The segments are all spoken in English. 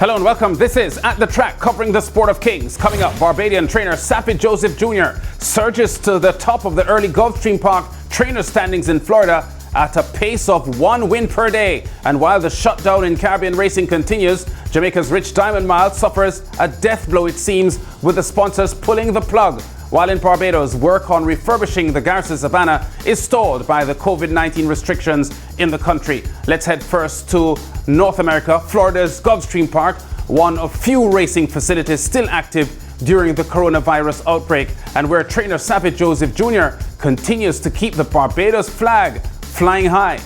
Hello and welcome. This is At the Track, covering the sport of kings. Coming up, Barbadian trainer Saffie Joseph Jr. surges to the top of the early Gulfstream Park trainer standings in Florida at a pace of 1 win per day. And while the shutdown in Caribbean racing continues, Jamaica's Rich Diamond Mile suffers a death blow, it seems, with the sponsors pulling the plug. While in Barbados, work on refurbishing the Garcia Savannah is stalled by the COVID-19 restrictions in the country. Let's head first to North America. Florida's Gulfstream Park, one of few racing facilities still active during the coronavirus outbreak, and where trainer Saffie Joseph Jr. continues to keep the Barbados flag flying high.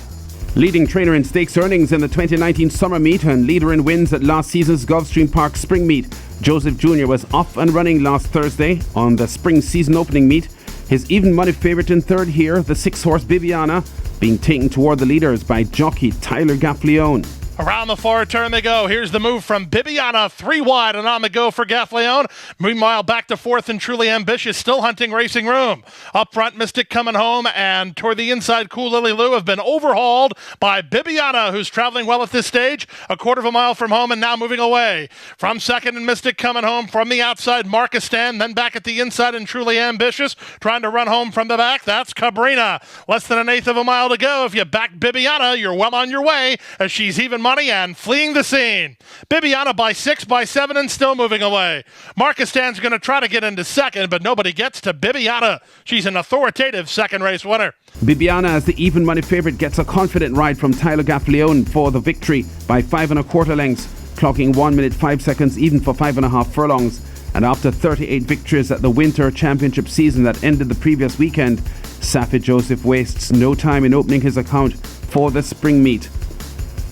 Leading trainer in stakes earnings in the 2019 summer meet and leader in wins at last season's Gulfstream Park spring meet, Joseph Jr. was off and running last Thursday on the spring season opening meet. His even money favourite in third here, the 6-horse Viviana, being taken toward the leaders by jockey Tyler Gaffleone. Around the forward turn they go. Here's the move from Viviana, 3 wide and on the go for Gaffleone. Meanwhile, back to fourth and Truly Ambitious, still hunting racing room. Up front, Mystic coming home, and toward the inside, Cool Lily Lou have been overhauled by Viviana, who's traveling well at this stage, a quarter of a mile from home and now moving away. From second and Mystic coming home from the outside, Marcus Stan, then back at the inside and Truly Ambitious, trying to run home from the back. That's Cabrina. Less than an eighth of a mile to go. If you back Viviana, you're well on your way, as she's even money and fleeing the scene. Viviana by 6, by 7, and still moving away. Marcus Stan's going to try to get into second, but nobody gets to Viviana. She's an authoritative second race winner. Viviana, as the even money favourite, gets a confident ride from Tyler Gaffleone for the victory by 5 1/4 lengths, clocking 1 minute 5 seconds even for 5 1/2 furlongs. And after 38 victories at the Winter Championship season that ended the previous weekend, Saffie Joseph wastes no time in opening his account for the spring meet.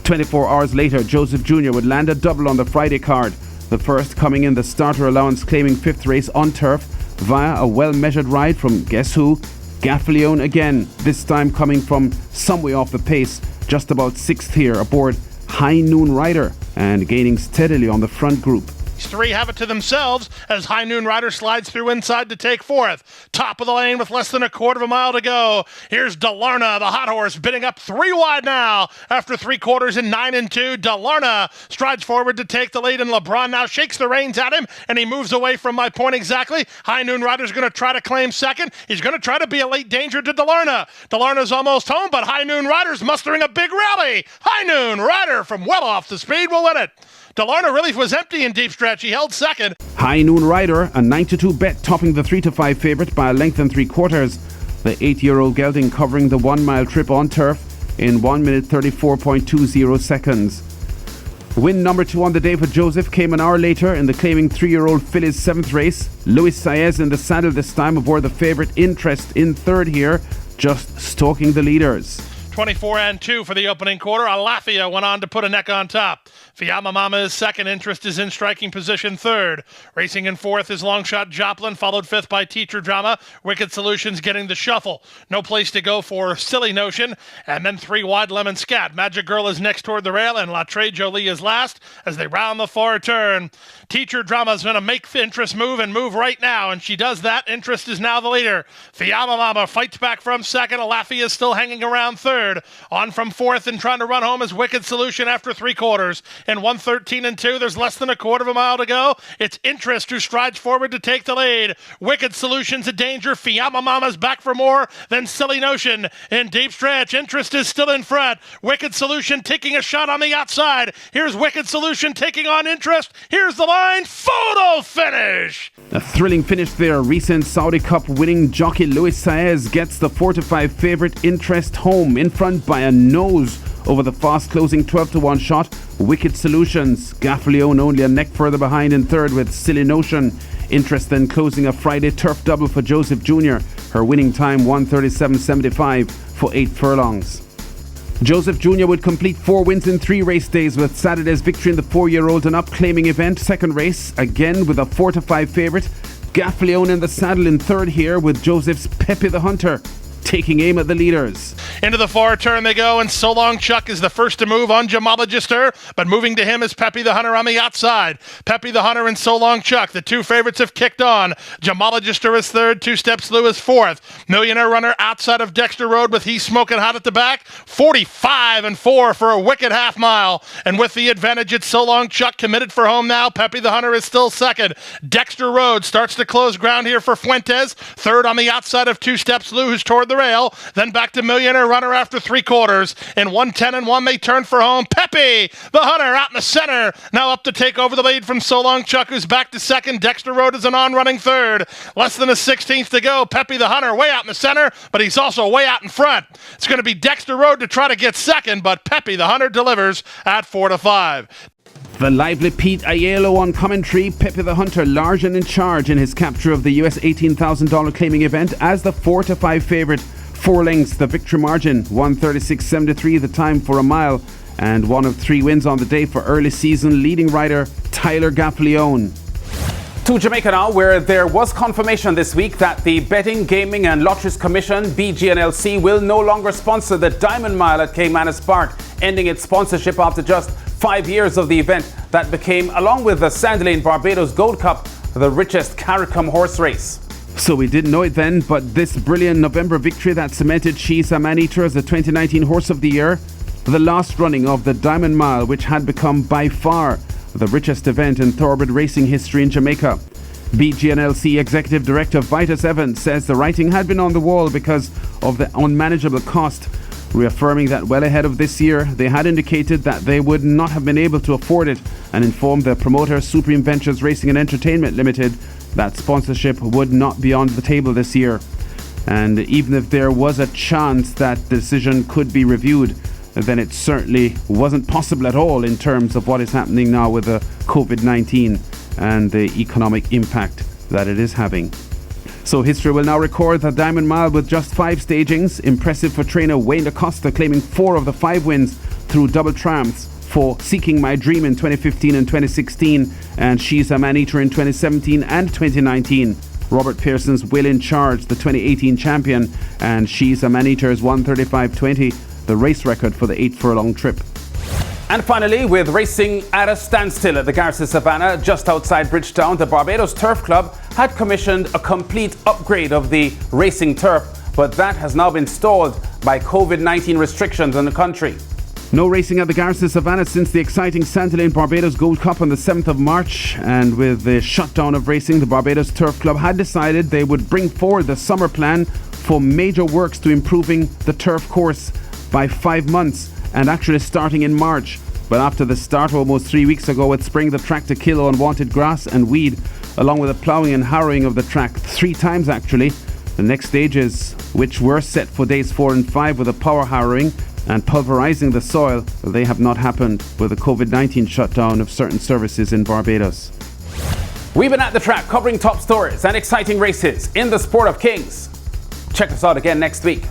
24 hours later, Joseph Jr. would land a double on the Friday card, the first coming in the starter allowance claiming 5th race on turf via a well-measured ride from, guess who? Gaffleone again, this time coming from some way off the pace, just about 6th here aboard High Noon Rider and gaining steadily on the front group. Three have it to themselves as High Noon Rider slides through inside to take fourth. Top of the lane with less than a quarter of a mile to go. Here's Delarna, the hot horse, bidding up 3 wide now. After 3/4 in 9 and 2, Delarna strides forward to take the lead, and LeBron now shakes the reins at him, and he moves away from my point exactly. High Noon Rider's going to try to claim second. He's going to try to be a late danger to Delarna. Delarna's almost home, but High Noon Rider's mustering a big rally. High Noon Rider from well off the speed will win it. Delarna really was empty in deep stretch. He held second. High Noon Rider, a 9-2 bet, topping the 3-5 favourite by a length and 3/4. The 8-year-old gelding covering the 1 mile trip on turf in 1 minute 34.20 seconds. Win number 2 on the day for Joseph came an hour later in the claiming 3-year-old filly's 7th race. Luis Saez in the saddle this time aboard the favourite Interest in third here, just stalking the leaders. 24 and 2 for the opening quarter. Alafia went on to put a neck on top. Fiamma Mama is second. Interest is in striking position third. Racing in fourth is Longshot Joplin, followed fifth by Teacher Drama. Wicked Solutions getting the shuffle. No place to go for Silly Notion. And then 3 wide Lemon Scat. Magic Girl is next toward the rail, and Latre Jolie is last as they round the forward turn. Teacher Drama is going to make Interest move and move right now, and she does that. Interest is now the leader. Fiamma Mama fights back from second. Alafia is still hanging around third. On from fourth and trying to run home is Wicked Solution after 3/4. In 1:13 and 2, there's less than a quarter of a mile to go. It's Interest who strides forward to take the lead. Wicked Solution's a danger. Fiamma Mama's back for more than Silly Notion. In deep stretch, Interest is still in front. Wicked Solution taking a shot on the outside. Here's Wicked Solution taking on Interest. Here's the line. Photo finish! A thrilling finish there. Recent Saudi Cup winning jockey Luis Saez gets the 4-5 favourite Interest home in front by a nose over the fast closing 12-1 shot. Wicked Solutions. Gaffleone only a neck further behind in third with Silly Notion. Interest then closing a Friday turf double for Joseph Jr. Her winning time 1:37.75 for 8 furlongs. Joseph Jr. would complete 4 wins in 3 race days with Saturday's victory in the 4-year-old and up claiming event. Second race again with a 4-5 favourite. Gaffleone in the saddle in third here with Joseph's Pepe the Hunter. taking aim at the leaders. Into the far turn they go, and So Long Chuck is the first to move on Jamologister, but moving to him is Pepe the Hunter on the outside. Pepe the Hunter and So Long Chuck, the two favorites, have kicked on. Jamologister is third, Two Steps Lou is fourth. Millionaire Runner outside of Dexter Road with He's Smoking Hot at the back, 45-4 for a wicked half mile. And with the advantage, it's So Long Chuck committed for home now. Pepe the Hunter is still second. Dexter Road starts to close ground here for Fuentes. Third on the outside of Two Steps Lou, who's toward the rail. Then back to Millionaire Runner after three quarters. In 1:10-1, they turn for home. Pepe the Hunter out in the center. Now up to take over the lead from So Long Chuck, who's back to second. Dexter Road is an on-running third. Less than a 16th to go. Pepe the Hunter way out in the center, but he's also way out in front. It's going to be Dexter Road to try to get second, but Pepe the Hunter delivers at 4-5. The lively Pete Aiello on commentary. Pepe the Hunter large and in charge in his capture of the US $18,000 claiming event as the 4-5 favourite. 4 lengths, the victory margin, 1:36.73 the time for a mile, and one of 3 wins on the day for early season leading rider Tyler Gaffalione. To Jamaica now, where there was confirmation this week that the Betting, Gaming and Lotteries Commission, BGNLC, will no longer sponsor the Diamond Mile at Caymanas Park, ending its sponsorship after just 5 years of the event that became, along with the Sandalane Barbados Gold Cup, the richest CARICOM horse race. So we didn't know it then, but this brilliant November victory that cemented She's a Man-Eater as the 2019 Horse of the Year, the last running of the Diamond Mile, which had become by far the richest event in thoroughbred racing history in Jamaica. BGNLC Executive Director Vitus Evans says the writing had been on the wall because of the unmanageable cost, reaffirming that well ahead of this year they had indicated that they would not have been able to afford it, and informed the promoter Supreme Ventures Racing and Entertainment Limited that sponsorship would not be on the table this year. And even if there was a chance that the decision could be reviewed, then it certainly wasn't possible at all in terms of what is happening now with the COVID-19 and the economic impact that it is having. So history will now record the Diamond Mile with just 5 stagings. Impressive for trainer Wayne Acosta, claiming 4 of the 5 wins through double triumphs for Seeking My Dream in 2015 and 2016, and She's a Man-Eater in 2017 and 2019. Robert Pearson's Will in Charge, the 2018 champion, and She's a Man-Eater's 1:35.20, the race record for the 8 furlong trip. And finally, with racing at a standstill at the Garcia Savannah, just outside Bridgetown, the Barbados Turf Club had commissioned a complete upgrade of the racing turf, but that has now been stalled by COVID-19 restrictions in the country. No racing at the Garcia Savannah since the exciting Sandalane Barbados Gold Cup on the 7th of March. And with the shutdown of racing, the Barbados Turf Club had decided they would bring forward the summer plan for major works to improving the turf course by 5 months, and actually starting in March. But after the start almost 3 weeks ago at spring, the track to kill unwanted grass and weed, along with the ploughing and harrowing of the track 3 times actually. The next stages, which were set for days 4 and 5 with the power harrowing and pulverizing the soil, they have not happened with the COVID-19 shutdown of certain services in Barbados. We've been at the track covering top stories and exciting races in the Sport of Kings. Check us out again next week.